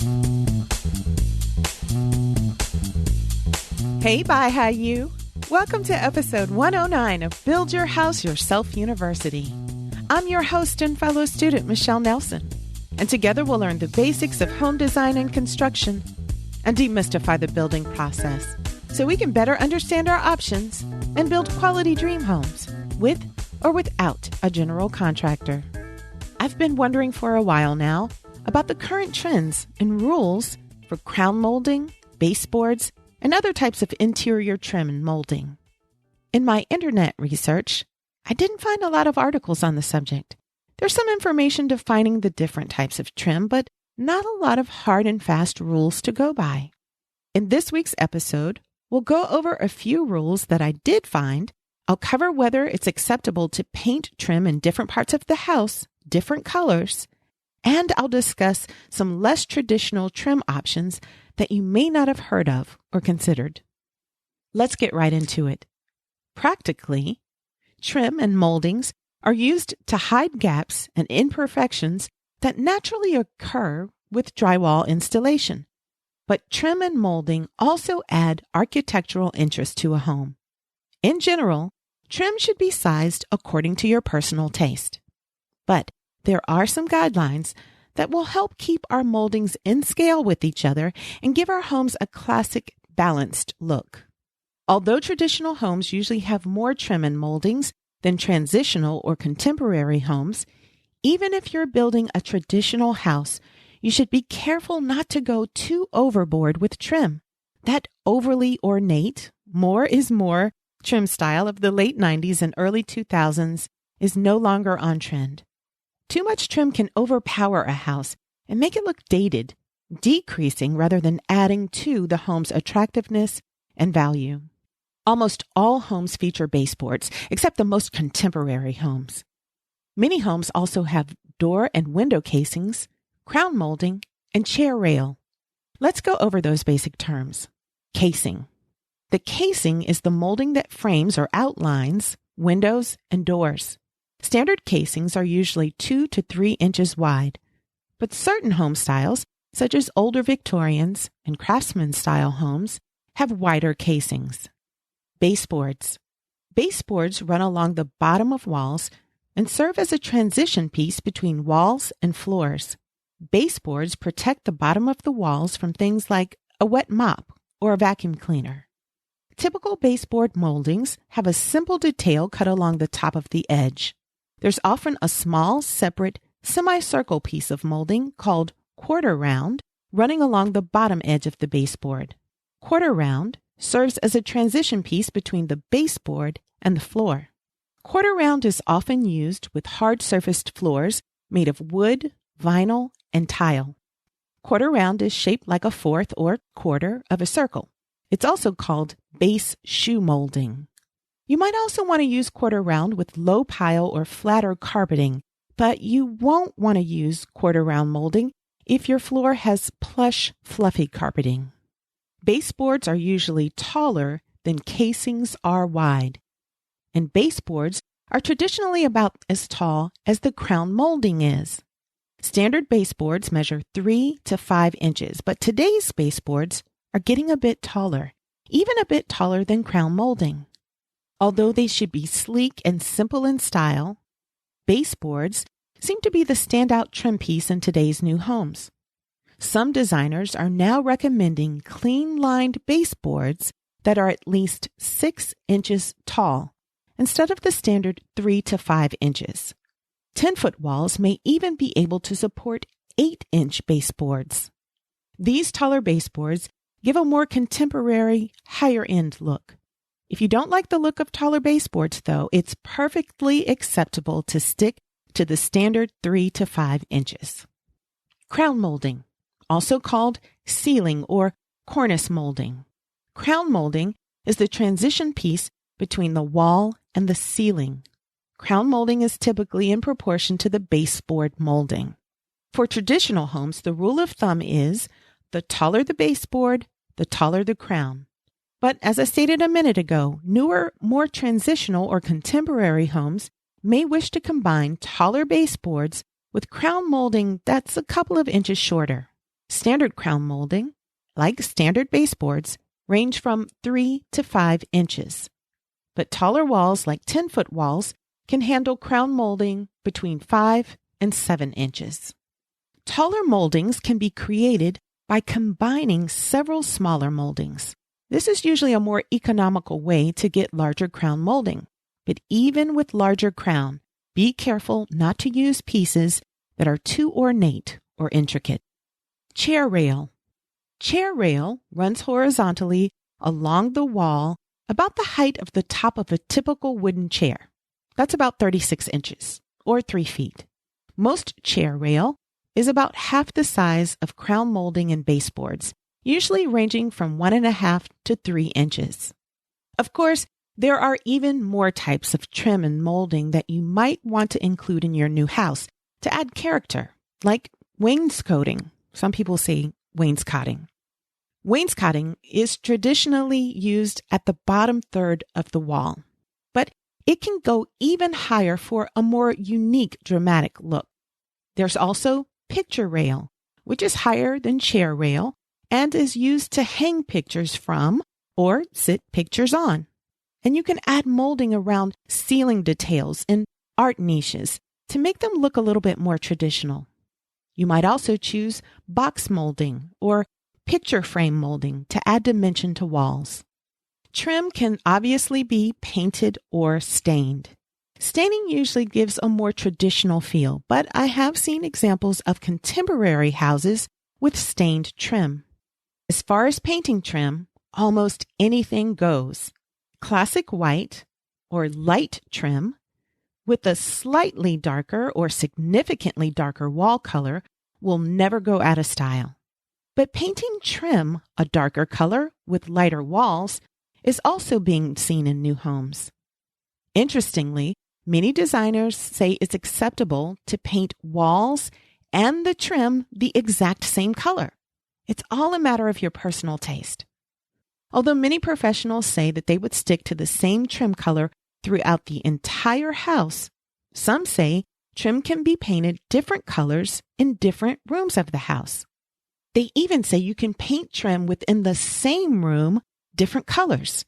Hey, BYHYU. Welcome to episode 109 of Build Your House Yourself University. I'm your host and fellow student, Michelle Nelson, and together we'll learn the basics of home design and construction and demystify the building process so we can better understand our options and build quality dream homes with or without a general contractor. I've been wondering for a while now about the current trends and rules for crown molding, baseboards, and other types of interior trim and molding. In my internet research, I didn't find a lot of articles on the subject. There's some information defining the different types of trim, but not a lot of hard and fast rules to go by. In this week's episode, we'll go over a few rules that I did find. I'll cover whether it's acceptable to paint trim in different parts of the house, different colors, and I'll discuss some less traditional trim options that you may not have heard of or considered. Let's get right into it. Practically, trim and moldings are used to hide gaps and imperfections that naturally occur with drywall installation. But trim and molding also add architectural interest to a home. In general, trim should be sized according to your personal taste. But there are some guidelines that will help keep our moldings in scale with each other and give our homes a classic, balanced look. Although traditional homes usually have more trim and moldings than transitional or contemporary homes, even if you're building a traditional house, you should be careful not to go too overboard with trim. That overly ornate, more is more trim style of the late 90s and early 2000s is no longer on trend. Too much trim can overpower a house and make it look dated, decreasing rather than adding to the home's attractiveness and value. Almost all homes feature baseboards, except the most contemporary homes. Many homes also have door and window casings, crown molding, and chair rail. Let's go over those basic terms. Casing. The casing is the molding that frames or outlines windows and doors. Standard casings are usually 2 to 3 inches wide, but certain home styles, such as older Victorians and craftsman-style homes, have wider casings. Baseboards. Baseboards run along the bottom of walls and serve as a transition piece between walls and floors. Baseboards protect the bottom of the walls from things like a wet mop or a vacuum cleaner. Typical baseboard moldings have a simple detail cut along the top of the edge. There's often a small, separate, semicircle piece of molding called quarter round running along the bottom edge of the baseboard. Quarter round serves as a transition piece between the baseboard and the floor. Quarter round is often used with hard-surfaced floors made of wood, vinyl, and tile. Quarter round is shaped like a fourth or quarter of a circle. It's also called base shoe molding. You might also want to use quarter round with low pile or flatter carpeting, but you won't want to use quarter round molding if your floor has plush, fluffy carpeting. Baseboards are usually taller than casings are wide, and baseboards are traditionally about as tall as the crown molding is. Standard baseboards measure 3 to 5 inches, but today's baseboards are getting a bit taller, even a bit taller than crown molding. Although they should be sleek and simple in style, baseboards seem to be the standout trim piece in today's new homes. Some designers are now recommending clean-lined baseboards that are at least 6 inches tall, instead of the standard 3 to 5 inches. 10-foot walls may even be able to support 8-inch baseboards. These taller baseboards give a more contemporary, higher-end look. If you don't like the look of taller baseboards, though, it's perfectly acceptable to stick to the standard 3 to 5 inches. Crown molding, also called ceiling or cornice molding. Crown molding is the transition piece between the wall and the ceiling. Crown molding is typically in proportion to the baseboard molding. For traditional homes, the rule of thumb is the taller the baseboard, the taller the crown. But as I stated a minute ago, newer, more transitional or contemporary homes may wish to combine taller baseboards with crown molding that's a couple of inches shorter. Standard crown molding, like standard baseboards, range from 3 to 5 inches. But taller walls, like 10-foot walls, can handle crown molding between 5 and 7 inches. Taller moldings can be created by combining several smaller moldings. This is usually a more economical way to get larger crown molding. But even with larger crown, be careful not to use pieces that are too ornate or intricate. Chair rail. Chair rail runs horizontally along the wall about the height of the top of a typical wooden chair. That's about 36 inches or 3 feet. Most chair rail is about half the size of crown molding in baseboards, usually ranging from 1.5 to 3 inches. Of course, there are even more types of trim and molding that you might want to include in your new house to add character, like wainscoting. Some people say wainscoting. Wainscoting is traditionally used at the bottom third of the wall, but it can go even higher for a more unique, dramatic look. There's also picture rail, which is higher than chair rail and is used to hang pictures from or sit pictures on. And you can add molding around ceiling details and art niches to make them look a little bit more traditional. You might also choose box molding or picture frame molding to add dimension to walls. Trim can obviously be painted or stained. Staining usually gives a more traditional feel, but I have seen examples of contemporary houses with stained trim. As far as painting trim, almost anything goes. Classic white or light trim with a slightly darker or significantly darker wall color will never go out of style. But painting trim a darker color with lighter walls is also being seen in new homes. Interestingly, many designers say it's acceptable to paint walls and the trim the exact same color. It's all a matter of your personal taste. Although many professionals say that they would stick to the same trim color throughout the entire house, some say trim can be painted different colors in different rooms of the house. They even say you can paint trim within the same room different colors.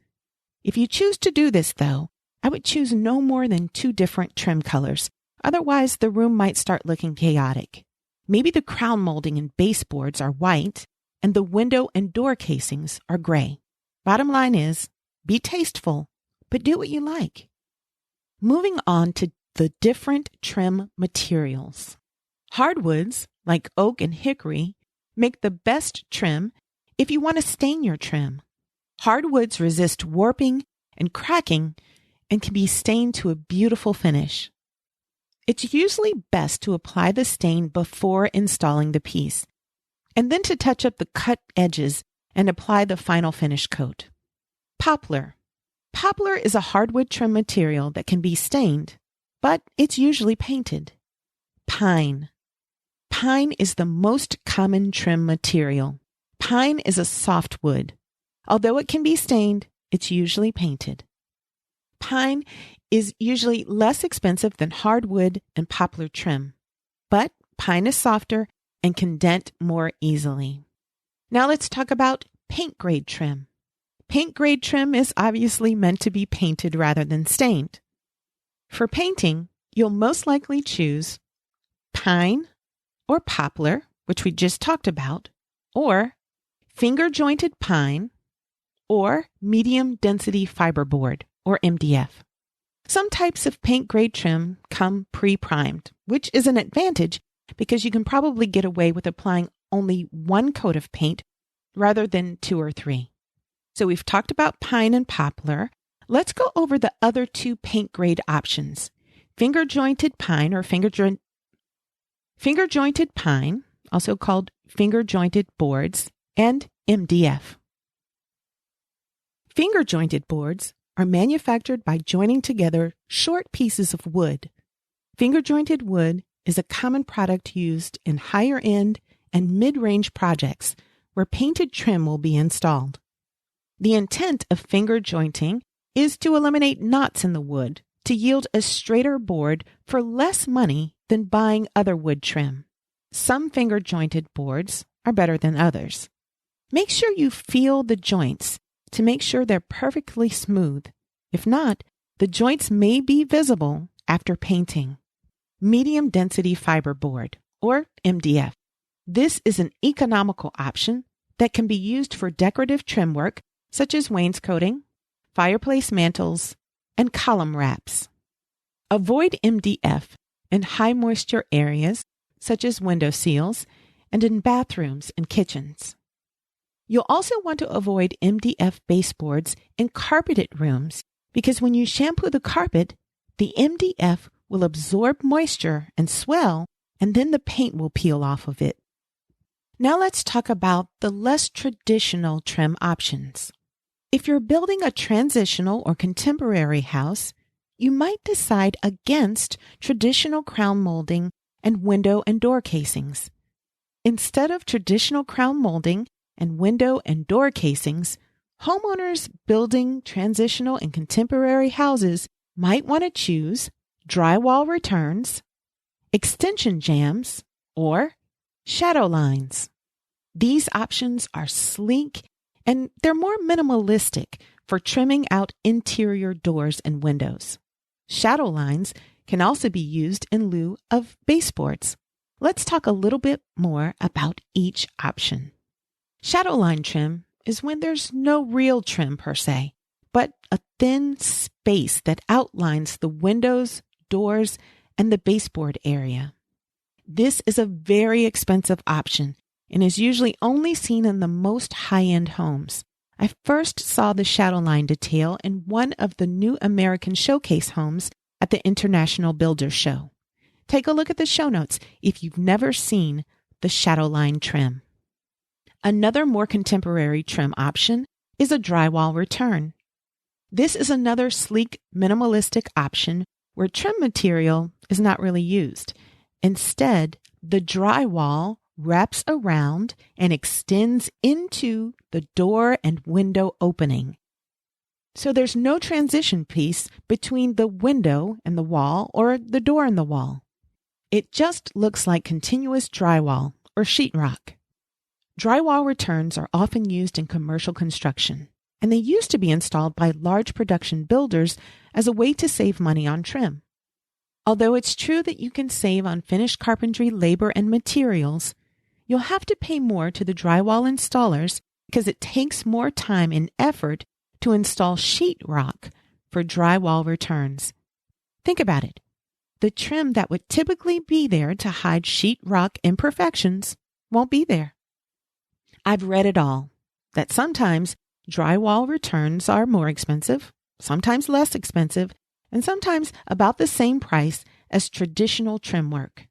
If you choose to do this, though, I would choose no more than 2 different trim colors. Otherwise, the room might start looking chaotic. Maybe the crown molding and baseboards are white and the window and door casings are gray. Bottom line is, be tasteful, but do what you like. Moving on to the different trim materials. Hardwoods, like oak and hickory, make the best trim if you want to stain your trim. Hardwoods resist warping and cracking and can be stained to a beautiful finish. It's usually best to apply the stain before installing the piece, and then to touch up the cut edges and apply the final finish coat. Poplar. Poplar is a hardwood trim material that can be stained, but it's usually painted. Pine. Pine is the most common trim material. Pine is a soft wood. Although it can be stained, it's usually painted. Pine is usually less expensive than hardwood and poplar trim, but pine is softer and can dent more easily. Now let's talk about paint grade trim. Paint grade trim is obviously meant to be painted rather than stained. For painting, you'll most likely choose pine or poplar, which we just talked about, or finger jointed pine, or medium density fiberboard, or MDF. Some types of paint grade trim come pre-primed, which is an advantage because you can probably get away with applying only 1 coat of paint rather than 2 or 3. So we've talked about pine and poplar. Let's go over the other 2 paint grade options. Finger jointed pine or finger jointed pine, also called finger jointed boards, and MDF. Finger jointed boards are manufactured by joining together short pieces of wood. Finger jointed wood is a common product used in higher end and mid-range projects where painted trim will be installed. The intent of finger jointing is to eliminate knots in the wood to yield a straighter board for less money than buying other wood trim. Some finger jointed boards, are better than others. Make sure you feel the joints to make sure they're perfectly smooth. If not, the joints may be visible after painting. Medium density fiberboard, or MDF. This is an economical option that can be used for decorative trim work such as wainscoting, fireplace mantles, and column wraps. Avoid MDF in high moisture areas such as window sills and in bathrooms and kitchens. You'll also want to avoid MDF baseboards in carpeted rooms because when you shampoo the carpet, the MDF will absorb moisture and swell, and then the paint will peel off of it. Now let's talk about the less traditional trim options. If you're building a transitional or contemporary house, you might decide against traditional crown molding and window and door casings. Instead of traditional crown molding and window and door casings, homeowners building transitional and contemporary houses might want to choose drywall returns, extension jambs, or shadow lines. These options are sleek and they're more minimalistic for trimming out interior doors and windows. Shadow lines can also be used in lieu of baseboards. Let's talk a little bit more about each option. Shadow line trim is when there's no real trim per se, but a thin space that outlines the windows, doors, and the baseboard area. This is a very expensive option and is usually only seen in the most high-end homes. I first saw the shadow line detail in one of the New American Showcase homes at the International Builders Show. Take a look at the show notes if you've never seen the shadow line trim. Another more contemporary trim option is a drywall return. This is another sleek, minimalistic option where trim material is not really used. Instead, the drywall wraps around and extends into the door and window opening. So there's no transition piece between the window and the wall or the door and the wall. It just looks like continuous drywall or sheetrock. Drywall returns are often used in commercial construction, and they used to be installed by large production builders as a way to save money on trim. Although it's true that you can save on finished carpentry labor and materials, you'll have to pay more to the drywall installers because it takes more time and effort to install sheetrock for drywall returns. Think about it. The trim that would typically be there to hide sheetrock imperfections won't be there. I've read it all, that sometimes drywall returns are more expensive, sometimes less expensive, and sometimes about the same price as traditional trim work.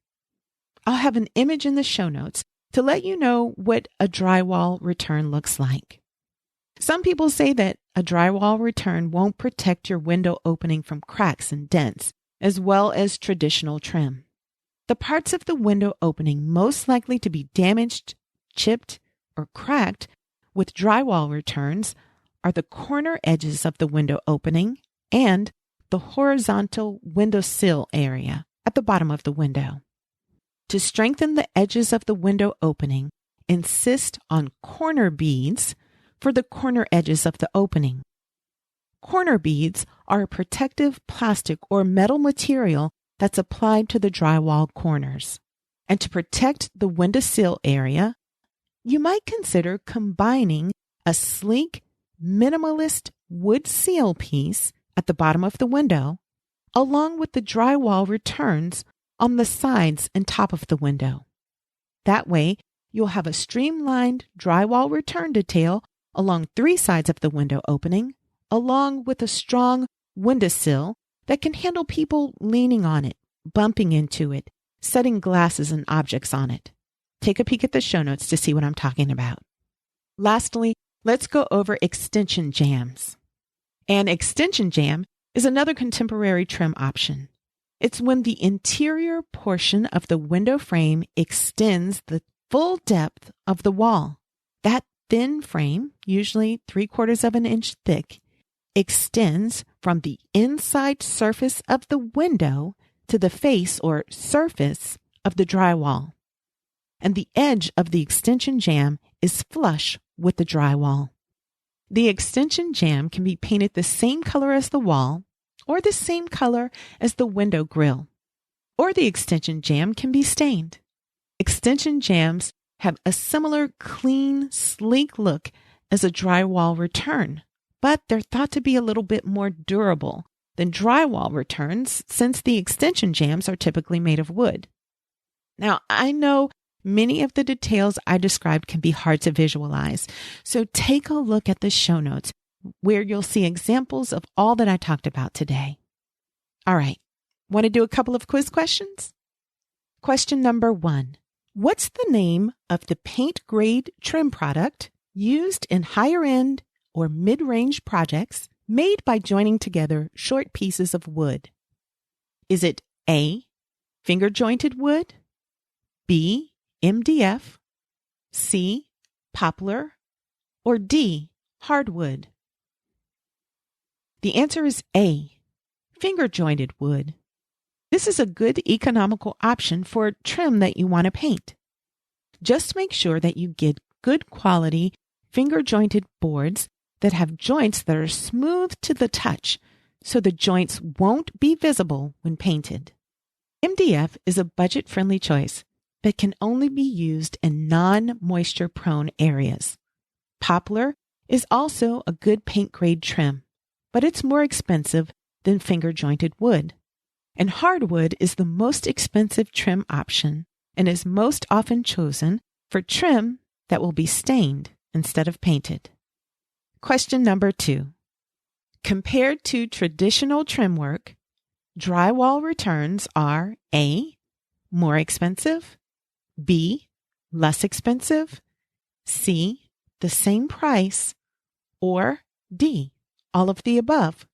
I'll have an image in the show notes to let you know what a drywall return looks like. Some people say that a drywall return won't protect your window opening from cracks and dents, as well as traditional trim. The parts of the window opening most likely to be damaged, chipped, or cracked with drywall returns are the corner edges of the window opening and the horizontal window sill area at the bottom of the window. To strengthen the edges of the window opening, insist on corner beads for the corner edges of the opening. Corner beads are a protective plastic or metal material that's applied to the drywall corners. And to protect the window sill area, you might consider combining a sleek, minimalist wood seal piece at the bottom of the window, along with the drywall returns on the sides and top of the window. That way, you'll have a streamlined drywall return detail along 3 sides of the window opening, along with a strong windowsill that can handle people leaning on it, bumping into it, setting glasses and objects on it. Take a peek at the show notes to see what I'm talking about. Lastly, let's go over extension jambs. An extension jamb is another contemporary trim option. It's when the interior portion of the window frame extends the full depth of the wall. That thin frame, usually 3/4 of an inch thick, extends from the inside surface of the window to the face or surface of the drywall. and the edge of the extension jamb is flush with the drywall. The extension jamb can be painted the same color as the wall or the same color as the window grill, or the extension jamb can be stained. Extension jambs have a similar clean, sleek look as a drywall return, but they're thought to be a little bit more durable than drywall returns since the extension jambs are typically made of wood. Now, I know many of the details I described can be hard to visualize, so take a look at the show notes where you'll see examples of all that I talked about today. All right, want to do a couple of quiz questions? Question number 1. What's the name of the paint grade trim product used in higher end or mid-range projects made by joining together short pieces of wood? Is it A, finger jointed wood, B, MDF, C, poplar, or D, hardwood? The answer is A, finger jointed wood. This is a good economical option for trim that you want to paint. Just make sure that you get good quality finger jointed boards that have joints that are smooth to the touch so the joints won't be visible when painted. MDF is a budget-friendly choice but can only be used in non-moisture prone areas. Poplar is also a good paint grade trim, but it's more expensive than finger jointed wood. And hardwood is the most expensive trim option and is most often chosen for trim that will be stained instead of painted. Question number 2. Compared to traditional trim work, drywall returns are A, more expensive, B, less expensive, C, the same price, or D, all of the above.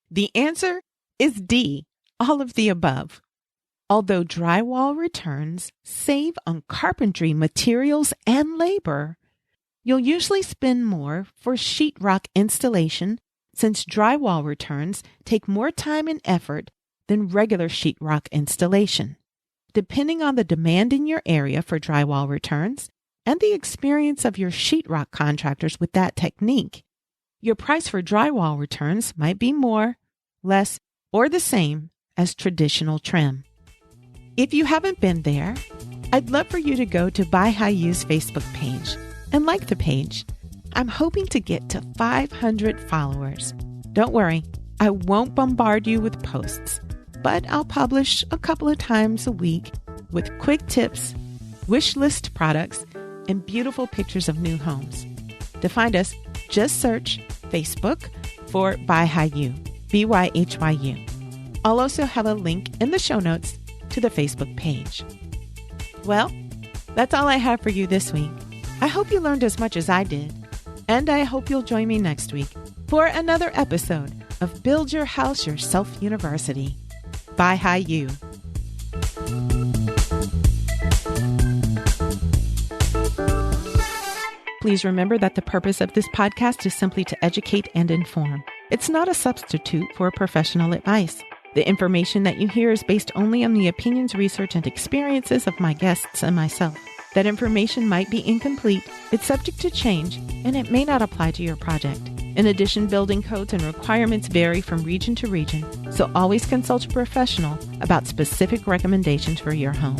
The answer is D, all of the above. Although drywall returns save on carpentry materials and labor, you'll usually spend more for sheetrock installation since drywall returns take more time and effort than regular sheetrock installation. Depending on the demand in your area for drywall returns and the experience of your sheetrock contractors with that technique, your price for drywall returns might be more, less, or the same as traditional trim. If you haven't been there, I'd love for you to go to BYHYU's Facebook page and like the page. I'm hoping to get to 500 followers. Don't worry, I won't bombard you with posts, but I'll publish a couple of times a week with quick tips, wish list products, and beautiful pictures of new homes. To find us, just search Facebook for BYHYU, BYHYU. I'll also have a link in the show notes to the Facebook page. Well, that's all I have for you this week. I hope you learned as much as I did, and I hope you'll join me next week for another episode of Build Your House Yourself University. BYHYU. Please remember that the purpose of this podcast is simply to educate and inform. It's not a substitute for professional advice. The information that you hear is based only on the opinions, research, and experiences of my guests and myself. That information might be incomplete, it's subject to change, and it may not apply to your project. In addition, building codes and requirements vary from region to region, so always consult a professional about specific recommendations for your home.